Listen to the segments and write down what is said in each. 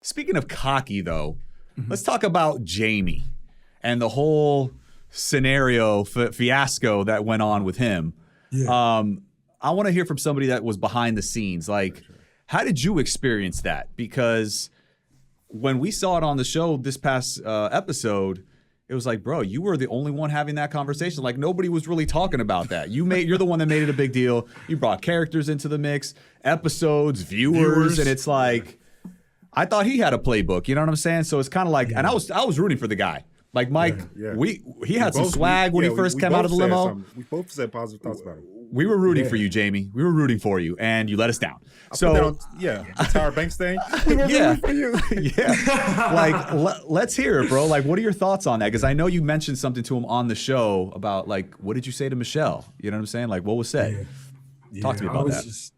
Speaking of cocky, though, let's talk about Jamie and the whole scenario fiasco that went on with him. Yeah. I want to hear from somebody that was behind the scenes. Like, how did you experience that? Because when we saw it on the show this past episode, it was like, bro, you were the only one having that conversation. Like, nobody was really talking about that. You're the one that made it a big deal. You brought characters into the mix, episodes, viewers. And it's like, I thought he had a playbook. You know what I'm saying? So it's kind of like, and I was rooting for the guy. Like Mike, he had some swag when he first came out of the limo. We both said positive thoughts about him. We were rooting for you, Jamie. We were rooting for you, and you let us down. So the Tyra Banks thing. We were rooting for you. Like let's hear it, bro. Like, what are your thoughts on that? Because I know you mentioned something to him on the show about like, what did you say to Michelle? You know what I'm saying? Like, what was said? Talk to me about that.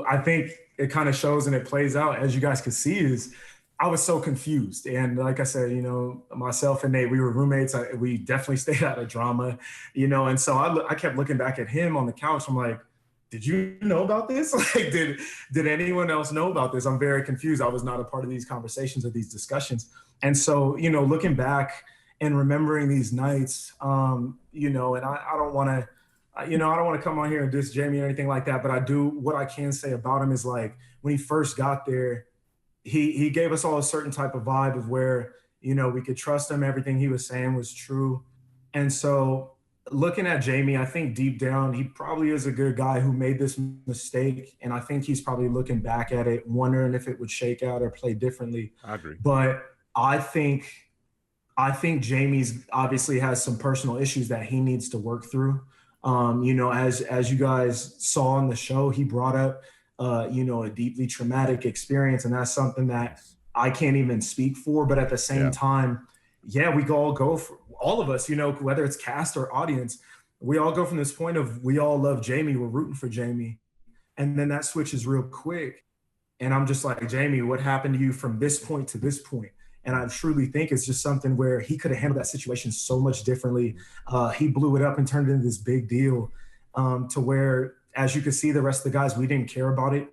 I think it kind of shows and it plays out, as you guys could see, is I was so confused. And like I said, myself and Nate, we were roommates. We definitely stayed out of drama, and so I kept looking back at him on the couch. I'm like, did you know about this? Like, did anyone else know about this? I'm very confused. I was not a part of these conversations or these discussions. And so, looking back and remembering these nights, and I don't want to, I don't want to come on here and diss Jamie or anything like that, but what I can say about him is, like, when he first got there, he gave us all a certain type of vibe of where, we could trust him. Everything he was saying was true. And so looking at Jamie, I think deep down, he probably is a good guy who made this mistake. And I think he's probably looking back at it, wondering if it would shake out or play differently. I agree. But I think Jamie's obviously has some personal issues that he needs to work through. As you guys saw on the show, he brought up, a deeply traumatic experience. And that's something that I can't even speak for. But at the same time, we all go for, all of us, whether it's cast or audience, we all go from this point of, we all love Jamie, we're rooting for Jamie. And then that switches real quick. And I'm just like, Jamie, what happened to you from this point to this point? And I truly think it's just something where he could have handled that situation so much differently. He blew it up and turned it into this big deal, to where, as you could see, the rest of the guys, we didn't care about it.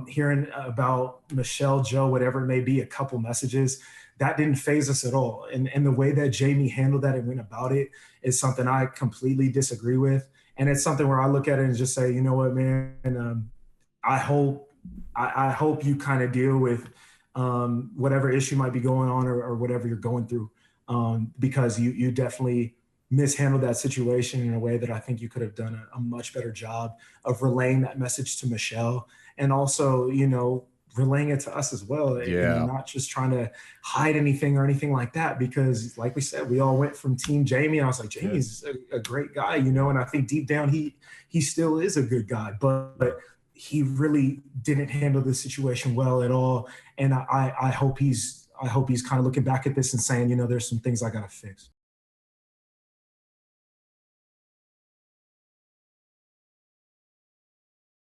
Hearing about Michelle, Joe, whatever it may be, a couple messages, that didn't faze us at all. And the way that Jamie handled that and went about it is something I completely disagree with. And it's something where I look at it and just say, you know what, man, I hope you kind of deal with whatever issue might be going on or whatever you're going through, because you definitely mishandled that situation in a way that I think you could have done a much better job of relaying that message to Michelle, and also, relaying it to us as well. And not just trying to hide anything or anything like that, because like we said, we all went from Team Jamie. And I was like, Jamie's a great guy, and I think deep down he still is a good guy, but he really didn't handle the situation well at all. And I hope he's kind of looking back at this and saying, there's some things I got to fix.